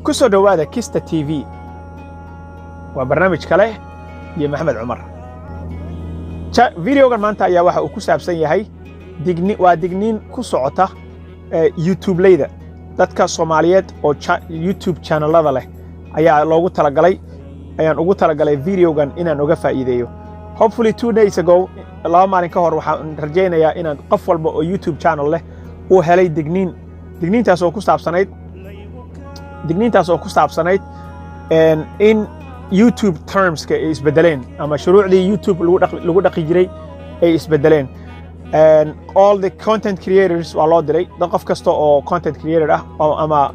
kusoo dhawaada Kista TV waa barnaamij kale iyo Maxamed Cumar. Videogan maanta ayaa waxa uu ku saabsan yahay digniin ku socota YouTube leeyda dadka Soomaaliyeed oo YouTube channelada leh ayaa loogu talagalay videogan inaan uga faa'iideeyo. Hopefully 2 days ago laba maalin ka hor waxaan rajaynayaa inaan qof walba oo YouTube channel leh uu helay digniintaas oo ku saabsanayd in YouTube terms ay isbedeleen ama shuruucdii YouTube lagu dhaqi jiray ay isbedeleen. All the content creators waa loo diray dad qof kasta oo content creator ah ama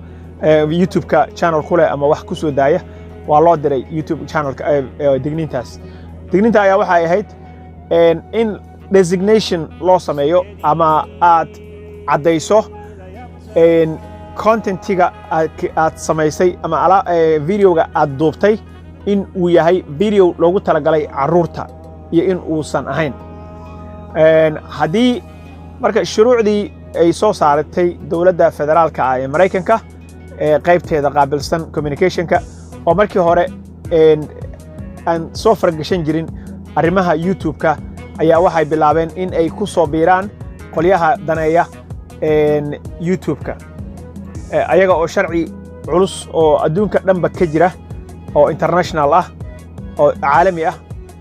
YouTube-ka channel ku leh ama wax ku soo daaya waa loo diray YouTube channelka digniinta ayaa waxay ahayd in designation loo sameeyo ama aad caddayso contentiga aad samaysay ama videoga aad duubtay in uu yahay video loogu talagalay carruurta iyo in uusan ahayn. Haddii marka shuruucdii ay soo saaratay dowladda federaalka ah ee Mareykanka qaybteeda qaabilsan communicationka oo markii hore aan soo fargashan jirin arrimaha YouTube-ka ayaa waxay bilaabeen in ay ku soo biiraan qolyaha daneeya YouTube-ka ayaga oo sharci culus oo adduunka dhanba ka jira oo international ah oo caalami ah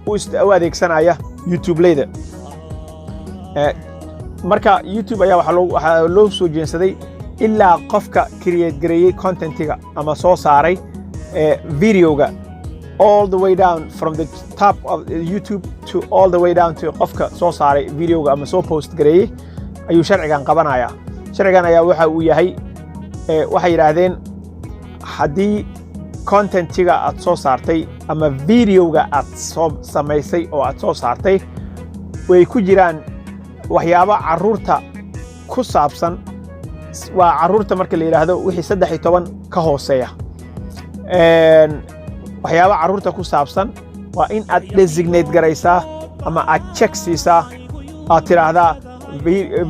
u adeegsanaya YouTube leeyda. Marka YouTube ayaa waxa loo soo jeensaday ilaa qofka create gareeyay contentiga ama soo saaray videoga all the way down from the top of YouTube to all the way down to qofka soo saaray videoga ama soo post gareeyay ayuu sharcigan qabanaya. Sharcigan ayaa waxa uu yahay waxay yiraahdeen haddii contentiga aad soo saartay ama videoga aad soo samaysay oo aad soo saartay way ku jiraan waxyaabo carruurta ku saabsan waa carruurta marka la yiraahdo wixii 13 ka hooseeya waxyaabo carruurta ku saabsan waa in aad designate garaysaa ama aad check siisaa aad tiraahdaa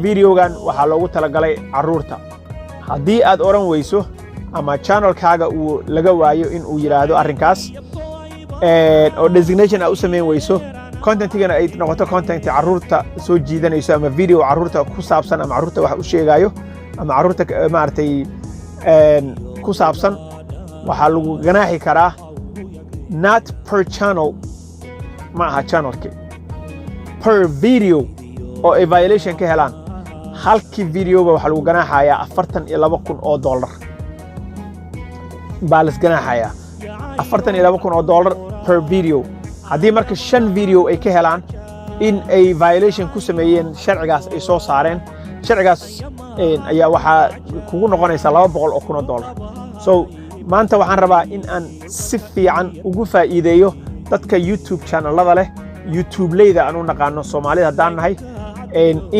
videogan waxaa loogu talagalay carruurta. Haddii aad oran weyso ama channelkaaga uu laga waayo in uu yiraahdo arrinkaas oo designation aad u sameyn weyso contentigana ay noqoto content carruurta soo jiidanayso ama video carruurta ku saabsan ama carruurta wax u sheegayo ama carruurta maartay ku saabsan waxaa lagu ganaaxi karaa not per channel ma aha channelki per video oo ay violation ka helaan halkii videoba waxa lagu ganaaxayaa $42,000 baa la ganaaxayaa $42,000 per video. Haddii marka 5 video ay ka helaan in ay violation ku sameeyeen sharcigaas ay soo saareen sharcigaas ayaa waxa kugu noqonaysa $200,000. So maanta waxaan rabaa in aan si fiican ugu faa'iideeyo dadka YouTube channelada leh YouTube leeyda aan u naqaano Soomaalida haddaan nahay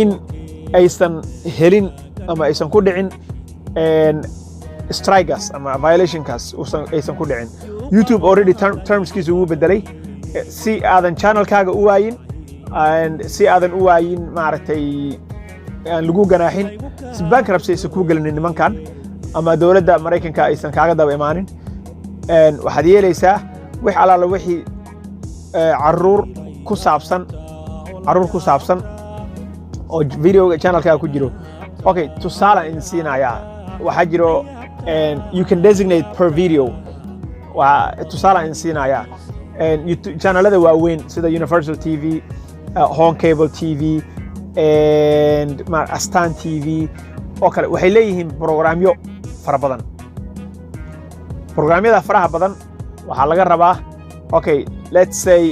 in aysan helin ama aysan ku dhicin strikes ama violationkaas aysan ku dhicin. YouTube already termskiisa uu bedelay si aadan channelkaaga u waayin si aadan u waayin maaragtay aan lagu ganaaxin bankruptcy aysan ku gelin nimankan ama dowladda Mareykanka aysan kaaga daba imaanin waxaad yeelaysaa wix alaala wixii carruur ku saabsan oo videoga channelkaaga ku jiro. Okay, tusaale in siinaya waxa jiro you can designate per video tusaale in siinaya YouTube channelada waaweyn sida Universal TV, Home Cable TV and Astan TV oo kale waxay leeyihiin programyo fara badan. Programyada faraha badan waxa laga rabaa okay, let's say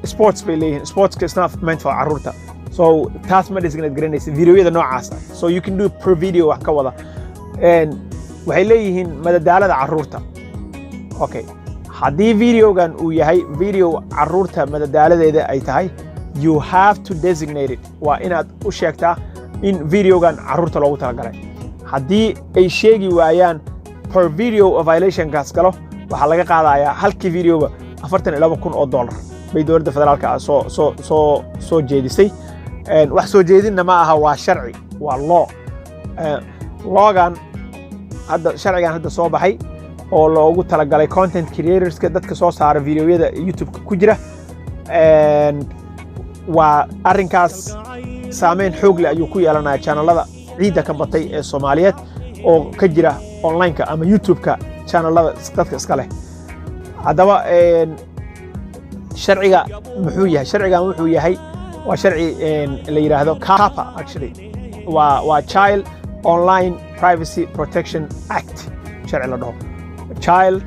sports bay leeyihiin. Sports is not meant for carruurta. So taas ma designate garanaysa videoyada noocaas ah. So you can do per video wax ka wada waxay leeyihiin madadaalada carruurta. Okay, haddii videogan uu yahay video carruurta madadaaladeeda ay tahay you have to designate it. Waa inaad u sheegtaa in videogan carruurta loogu talagalay. Haddii ay sheegi waayaan per video of violationkaas galo waxaa laga qaadayaa halkii videoba $42,000 bay dowladda federaalka ah soo jeedisay. wax soo jeedinna ma aha waa sharci waa law lawgan hadda sharcigan hadda soo baxay oo loogu talagalay content creatorska dadka soo saara videoyada YouTube ku jira waa arrinkaas saameyn xoog leh ayuu ku yeelanayaa channelada ciida ka batay ee Soomaaliyeed oo ka jira online-ka ama YouTube-ka channelada dadka iska leh haddaba sharciga muxuu yahay sharcigan wuxuu yahay waa sharci la yiraahdo CAPA actually waa Child Online Privacy Protection Act sharci la dhaho child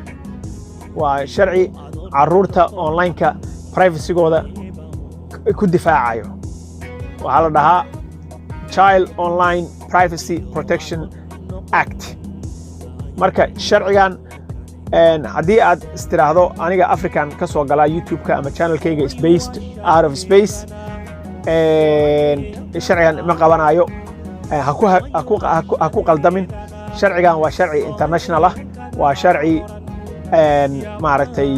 waa sharci caruurta online-ka privacy-gooda ku difaacayo waxaa la dhahaa Child Online Privacy Protection Act marka sharcigan haddii aad istiraahdo aniga African ka soo galaa YouTube-ka ama channel-kayga is based out of space sharcigan ma qabanayo ha ku qaldamin sharcigan waa sharci international ah waa sharci maaragtay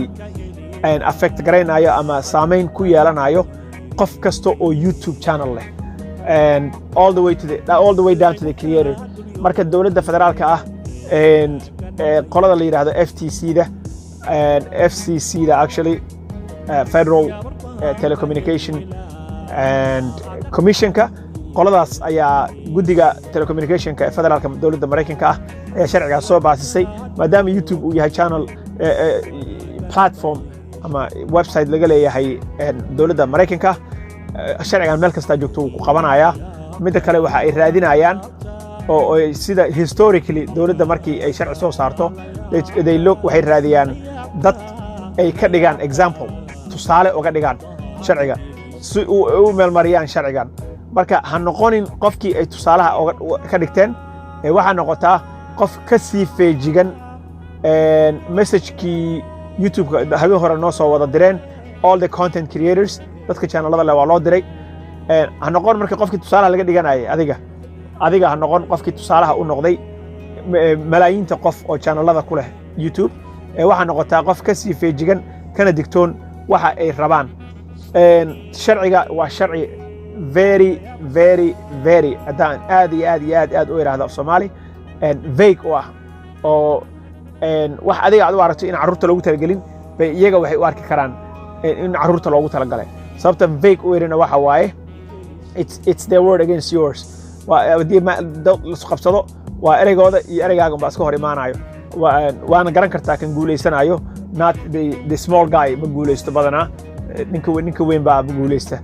affect garaynayo ama saameyn ku yeelanayo qof kasta oo YouTube channel leh all the way down to the creator marka dawladda federaalka ah qolada la yiraahdo FCC-da actually Federal Telecommunication and Commission-ka qoladaas ayaa guddiga telecommunication-ka ee federaalka dawladda Mareykanka ah ayaa sharcigaas soo baasisay maadaama YouTube uu yahay channel platform ama website laga leeyahay dawladda Mareykanka sharcigan meel kasta joogto uu ku qabanayaa midda kale waxa ay raadinayaan oo sida historically dawladda markii ay sharci soo saarto waxay raadiyaan dad ay ka dhigaan example tusaale uga dhigaan sharciga si uu meel mariyaan sharcigan marka ha noqonin qofkii ay tusaalaha ka dhigteen waxa noqotaa qof ka sii feejigan message-kii YouTube-ka habeen hore noo soo wada direen all the content creators dadka channelada leh waa loo diray ha noqon marka qofkii tusaalaha laga dhiganayay adiga ha noqon qofkii tusaalaha u noqday malaayiinta qof oo channelada ku leh YouTube waxa noqotaa qof ka sii feejigan kana digtoon waxa ay rabaan sharciga waa sharci very haddaan aad u iraahdo Soomaali vague u ah oo wax adiga aad u aragto in caruurta loogu talagelin bay iyaga waxay u arki karaan in caruurta loogu talagalay sababta vague u irina waxa waaye it's their word against yours haddii la qabsado waa ereygooda iyo ereygaaga baa iska hor imaanayo waana garan kartaa kan guulaysanayo not the small guy ma guulaysto badanaa ninka weyn baa ma guulaysta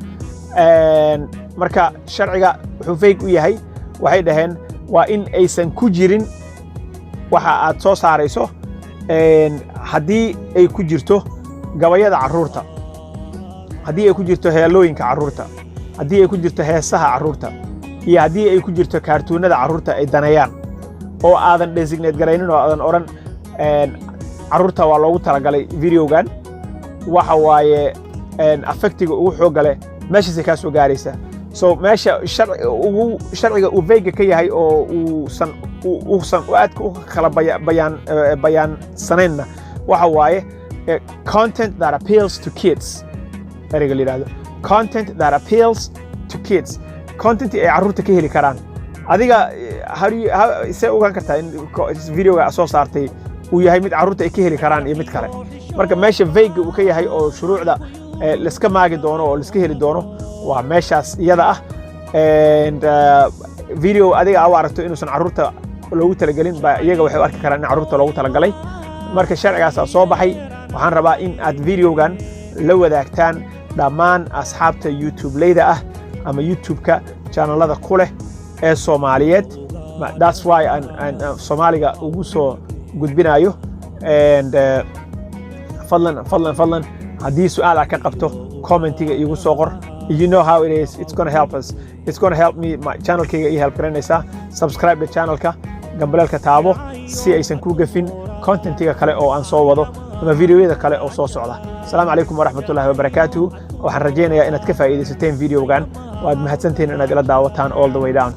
marka sharciga wuxuu vague u yahay waxay dhaheen waa in aysan ku jirin waxa aad soo saarayso haddii ay ku jirto gabayada caruurta haddii ay ku jirto heelooyinka caruurta haddii ay ku jirto heesaha caruurta iyo haddii ay ku jirto kaartuunada caruurta ay daneeyaan oo aadan designate garaynin oo aadan oran caruurta waa loogu talagalay videogan waxa waaye affectiga ugu xoog leh meeshaas ka soo gaaraysa so meesha sharciga uu vague ka yahay oo uusan aad u kala bayaan sanayna waxa waaye content that appeals to kids ereyga la yiraahdo content that appeals to kids content ay caruurta ka heli karaan adiga see ogaan kartaa in videoga soo saartay uu yahay mid caruurta ay ka heli karaan iyo mid kale marka meesha vague uu ka yahay oo shuruucda la iska maagi doono oo la iska heli doono waa meeshaas iyada ah video adiga aad aragto inuusan caruurta loogu talagelin ba iyaga waxay u arki karaan in caruurta loogu talagalay marka sharcigaas soo baxay waxaan rabaa in aad videogan la wadaagtaan dhammaan asxaabta YouTube leeyda ah ama YouTube-ka channelada ku leh ee Soomaaliyeed that's why aan Soomaaliga ugu soo gudbinayo fadlan haddii su'aal aad ka qabto commentiga igu soo qor you know how it is it's going to help us it's going to help me my channel-kayga ii help garanaysaa subscribe the channel-ka gambalelka taabo si aysan ku gafin content-iga kale oo aan soo wado ama videoyada kale oo soo socda assalaamu calaykum waraxmatullaahi wabarakaatuh waxaan rajaynayaa inaad ka faa'iidaysateen videogan waad mahadsantihiin inaad ila daawataan all the way down